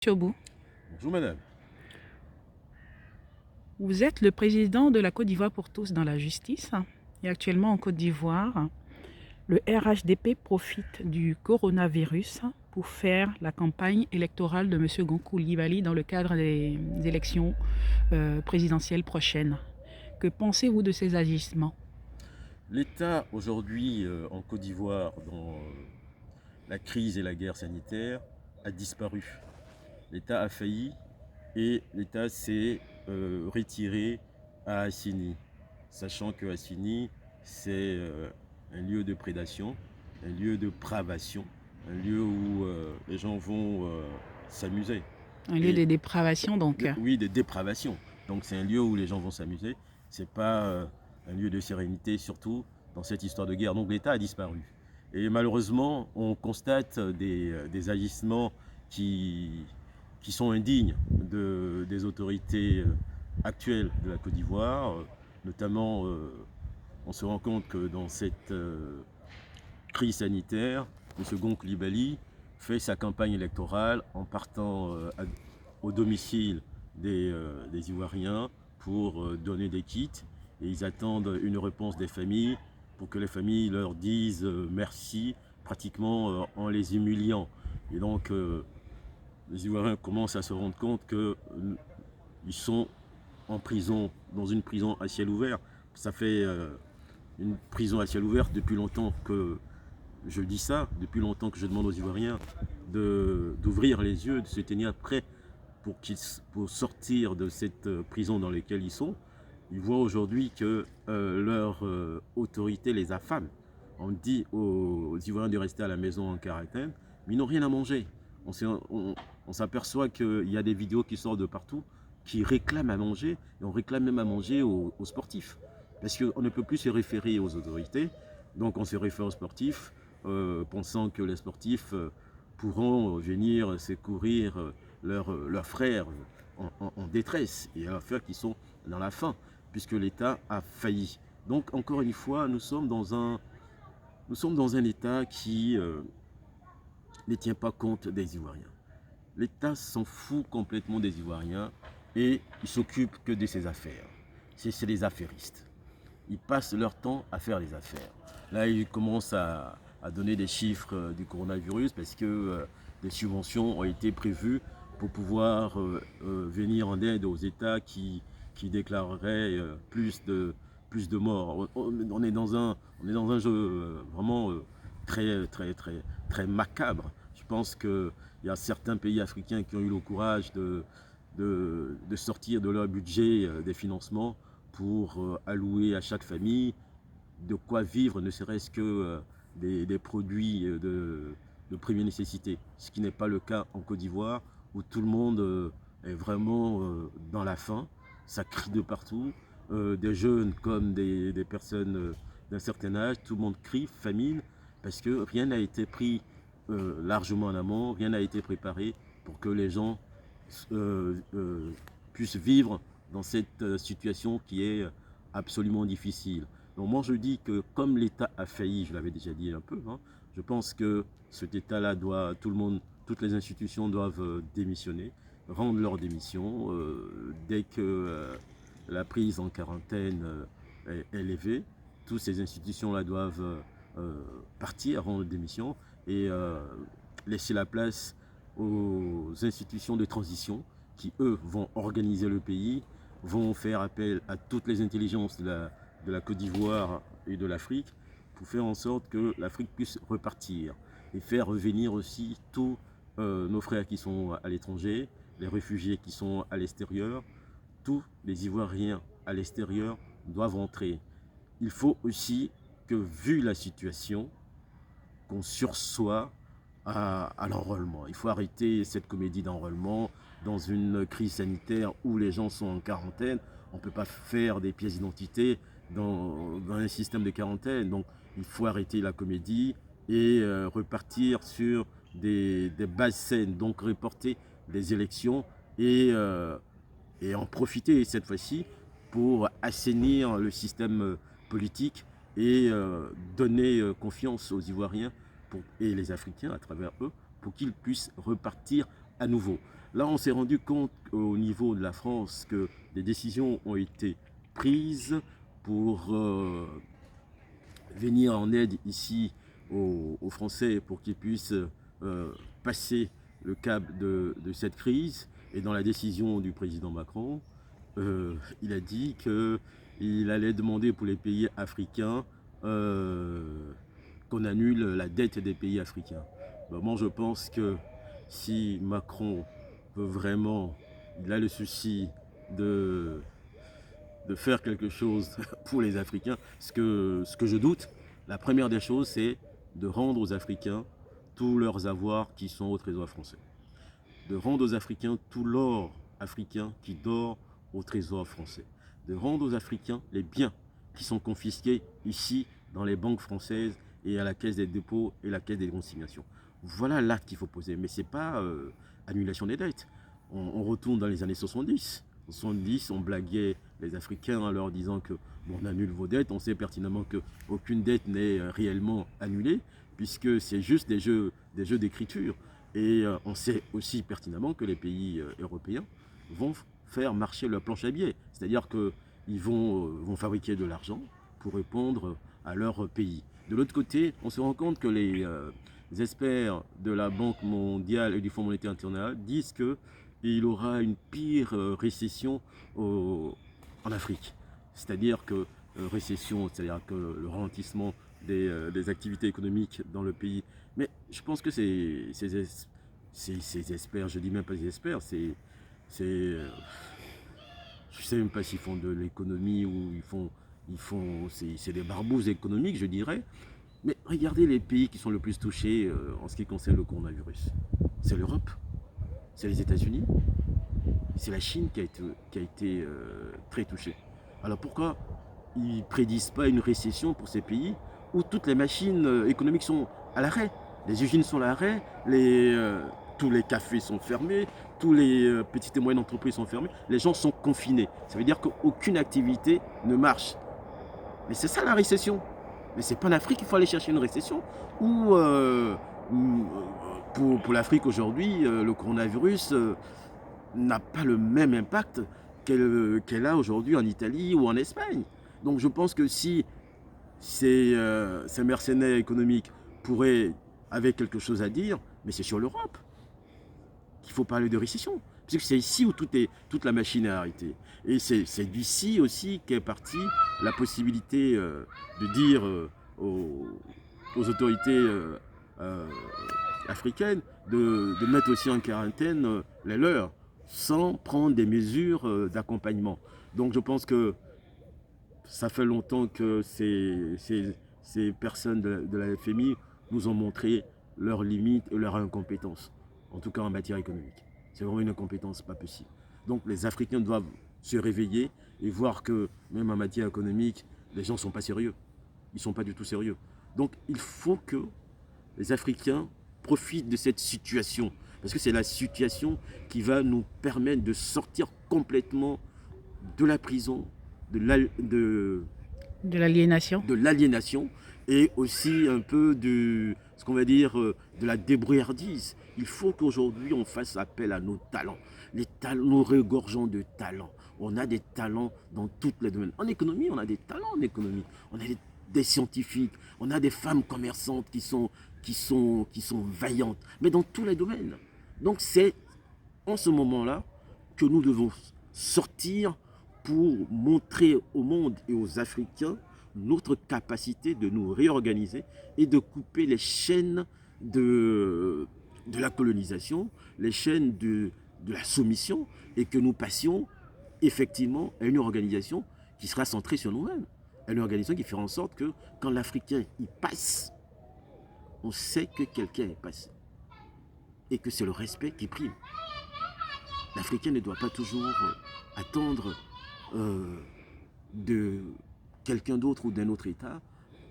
Chobou, Bonjour madame. vous êtes le président de la Côte d'Ivoire pour tous dans la justice. Et actuellement en Côte d'Ivoire, le RHDP profite du coronavirus pour faire la campagne électorale de M. Gonkou Libali dans le cadre des élections présidentielles prochaines. Que pensez-vous de ces agissements? L'État aujourd'hui en Côte d'Ivoire, dans la crise et la guerre sanitaire, a disparu. L'État a failli et l'État s'est retiré à Assini, sachant que Assini, c'est un lieu de prédation, un lieu de pravation, un lieu où les gens vont s'amuser. Un lieu Et de dépravation donc. oui, de dépravation. Donc c'est un lieu où les gens vont s'amuser. C'est pas un lieu de sérénité, surtout dans cette histoire de guerre. Donc l'État a disparu. Et malheureusement, on constate des agissements qui, qui sont indignes des autorités actuelles de la Côte d'Ivoire. Notamment, on se rend compte que dans cette crise sanitaire, M. Gonk Libali fait sa campagne électorale en partant au domicile des Ivoiriens pour donner des kits. Et ils attendent une réponse des familles pour que les familles leur disent merci, pratiquement en les humiliant. Et donc, les Ivoiriens commencent à se rendre compte qu'ils sont en prison, dans une prison à ciel ouvert. Ça fait une prison à ciel ouvert depuis longtemps que je dis ça, depuis longtemps que je demande aux Ivoiriens d'ouvrir les yeux, de se tenir prêts pour sortir de cette prison dans laquelle ils sont. Ils voient aujourd'hui que leur autorité les affame. On dit aux Ivoiriens de rester à la maison en quarantaine, mais ils n'ont rien à manger. On s'aperçoit qu'il y a des vidéos qui sortent de partout qui réclament à manger, et on réclame même à manger aux sportifs. Parce qu'on ne peut plus se référer aux autorités, donc on se réfère aux sportifs, pensant que les sportifs pourront venir secourir leurs frères en détresse et à faire qu'ils sont dans la faim, puisque l'État a failli. Donc encore une fois, nous sommes dans un État qui ne tient pas compte des Ivoiriens. L'État s'en fout complètement des Ivoiriens et il s'occupe que de ses affaires. C'est des affairistes. Ils passent leur temps à faire les affaires. Là, ils commencent à donner des chiffres du coronavirus parce que des subventions ont été prévues pour pouvoir venir en aide aux États qui déclareraient plus de morts. On est dans un jeu vraiment très macabre. Je pense qu'il y a certains pays africains qui ont eu le courage de sortir de leur budget des financements pour allouer à chaque famille de quoi vivre, ne serait-ce que des produits de première nécessité. Ce qui n'est pas le cas en Côte d'Ivoire, où tout le monde est vraiment dans la faim. Ça crie de partout. Des jeunes comme des personnes d'un certain âge, tout le monde crie, famine, parce que rien n'a été pris largement en amont, rien n'a été préparé pour que les gens euh, euh, puissent vivre dans cette situation qui est absolument difficile. Donc moi je dis que comme l'État a failli, je l'avais déjà dit un peu, hein, je pense que cet État-là doit, toutes les institutions doivent démissionner, rendre leur démission dès que la prise en quarantaine est levée. Toutes ces institutions-là doivent partir, rendre démission et laisser la place aux institutions de transition qui, eux, vont organiser le pays, vont faire appel à toutes les intelligences de la Côte d'Ivoire et de l'Afrique pour faire en sorte que l'Afrique puisse repartir et faire revenir aussi tous nos frères qui sont à l'étranger, les réfugiés qui sont à l'extérieur, tous les Ivoiriens à l'extérieur doivent rentrer. Il faut aussi que, vu la situation, qu'on sursoit à l'enrôlement. Il faut arrêter cette comédie d'enrôlement dans une crise sanitaire où les gens sont en quarantaine. On ne peut pas faire des pièces d'identité dans un système de quarantaine. Donc il faut arrêter la comédie et repartir sur des bases saines. Donc reporter les élections et en profiter cette fois-ci pour assainir le système politique et donner confiance aux Ivoiriens et les Africains à travers eux pour qu'ils puissent repartir à nouveau. Là, on s'est rendu compte au niveau de la France que des décisions ont été prises pour venir en aide ici aux Français pour qu'ils puissent passer le cap de cette crise. Et dans la décision du président Macron, il a dit qu'il allait demander pour les pays africains qu'on annule la dette des pays africains. Ben, moi, je pense que si Macron veut vraiment, il a le souci de faire quelque chose pour les Africains, ce que je doute, la première des choses, c'est de rendre aux Africains tous leurs avoirs qui sont au Trésor français. De rendre aux Africains tout l'or africain qui dort au Trésor français. De rendre aux Africains les biens qui sont confisqués ici dans les banques françaises et à la Caisse des dépôts et la Caisse des consignations. Voilà l'acte qu'il faut poser, mais ce n'est pas annulation des dettes. On retourne dans les années 70. En 70, on blaguait les Africains en leur disant que bon, on annule vos dettes. On sait pertinemment qu'aucune dette n'est réellement annulée, puisque c'est juste des jeux d'écriture. Et on sait aussi pertinemment que les pays européens vont faire marcher leur planche à billets. C'est-à-dire qu'ils vont fabriquer de l'argent pour répondre à leur pays. De l'autre côté, on se rend compte que les experts de la Banque mondiale et du Fonds monétaire international disent qu'il aura une pire récession en Afrique. C'est-à-dire que récession, c'est-à-dire que le ralentissement des activités économiques dans le pays. Mais je pense que ces experts, je dis même pas des experts, je sais même pas s'ils font de l'économie ou c'est des barbouzes économiques, je dirais. Mais regardez les pays qui sont le plus touchés en ce qui concerne le coronavirus. C'est l'Europe, c'est les États-Unis, c'est la Chine qui a été très touchée. Alors pourquoi ils ne prédisent pas une récession pour ces pays où toutes les machines économiques sont à l'arrêt? Les usines sont à l'arrêt, tous les cafés sont fermés, tous les petites et moyennes entreprises sont fermées, les gens sont confinés. Ça veut dire qu'aucune activité ne marche. Mais c'est ça la récession. Mais c'est pas en Afrique qu'il faut aller chercher une récession. Ou pour l'Afrique aujourd'hui, le coronavirus n'a pas le même impact qu'elle a aujourd'hui en Italie ou en Espagne. Donc je pense que si ces mercenaires économiques pourraient avoir quelque chose à dire, mais c'est sur l'Europe qu'il faut parler de récession. Parce que c'est ici où toute la machine est arrêtée. Et c'est d'ici aussi qu'est partie la possibilité de dire aux autorités africaines de mettre aussi en quarantaine les leurs, sans prendre des mesures d'accompagnement. Donc je pense que ça fait longtemps que ces personnes de la FMI nous ont montré leurs limites et leur incompétence, en tout cas en matière économique. C'est vraiment une incompétence pas possible. Donc les Africains doivent se réveiller et voir que même en matière économique, les gens ne sont pas sérieux. Ils ne sont pas du tout sérieux. Donc il faut que les Africains profitent de cette situation. Parce que c'est la situation qui va nous permettre de sortir complètement de la prison, de l'aliénation et aussi un peu de ce qu'on va dire de la débrouillardise. Il faut qu'aujourd'hui on fasse appel à nos talents. Les talents, nous regorgeons de talents. On a des talents dans tous les domaines. En économie, on a des talents en économie. On a des scientifiques, on a des femmes commerçantes qui sont vaillantes, mais dans tous les domaines. Donc c'est en ce moment-là que nous devons sortir pour montrer au monde et aux Africains notre capacité de nous réorganiser et de couper les chaînes de la colonisation, les chaînes de la soumission, et que nous passions effectivement à une organisation qui sera centrée sur nous-mêmes. Une organisation qui fera en sorte que quand l'Africain y passe, on sait que quelqu'un est passé et que c'est le respect qui prime. L'Africain ne doit pas toujours attendre de quelqu'un d'autre ou d'un autre État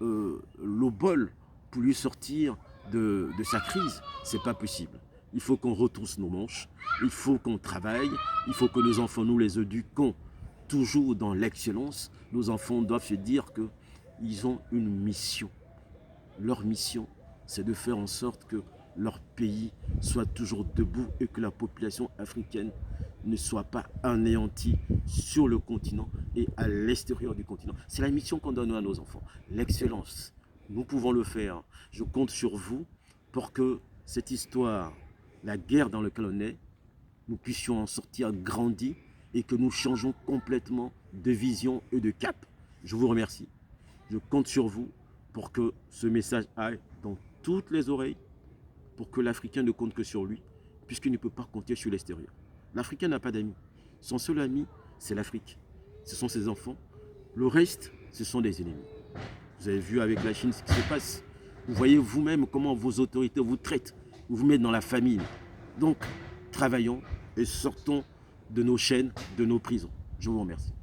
l'obol pour lui sortir de sa crise. C'est pas possible. Il faut qu'on retrousse nos manches, il faut qu'on travaille, il faut que nos enfants, nous les éduquons toujours dans l'excellence. Nos enfants doivent se dire qu'ils ont une mission. Leur mission, c'est de faire en sorte que leur pays soit toujours debout et que la population africaine ne soit pas anéantie sur le continent et à l'extérieur du continent. C'est la mission qu'on donne à nos enfants. L'excellence, nous pouvons le faire. Je compte sur vous pour que cette histoire, la guerre dans laquelle on est, nous puissions en sortir grandis et que nous changeons complètement de vision et de cap. Je vous remercie. Je compte sur vous pour que ce message aille dans toutes les oreilles, pour que l'Africain ne compte que sur lui, puisqu'il ne peut pas compter sur l'extérieur. L'Africain n'a pas d'amis. Son seul ami, c'est l'Afrique. Ce sont ses enfants. Le reste, ce sont des ennemis. Vous avez vu avec la Chine ce qui se passe. Vous voyez vous-même comment vos autorités vous traitent, vous mettent dans la famine. Donc, travaillons et sortons de nos chaînes, de nos prisons. Je vous remercie.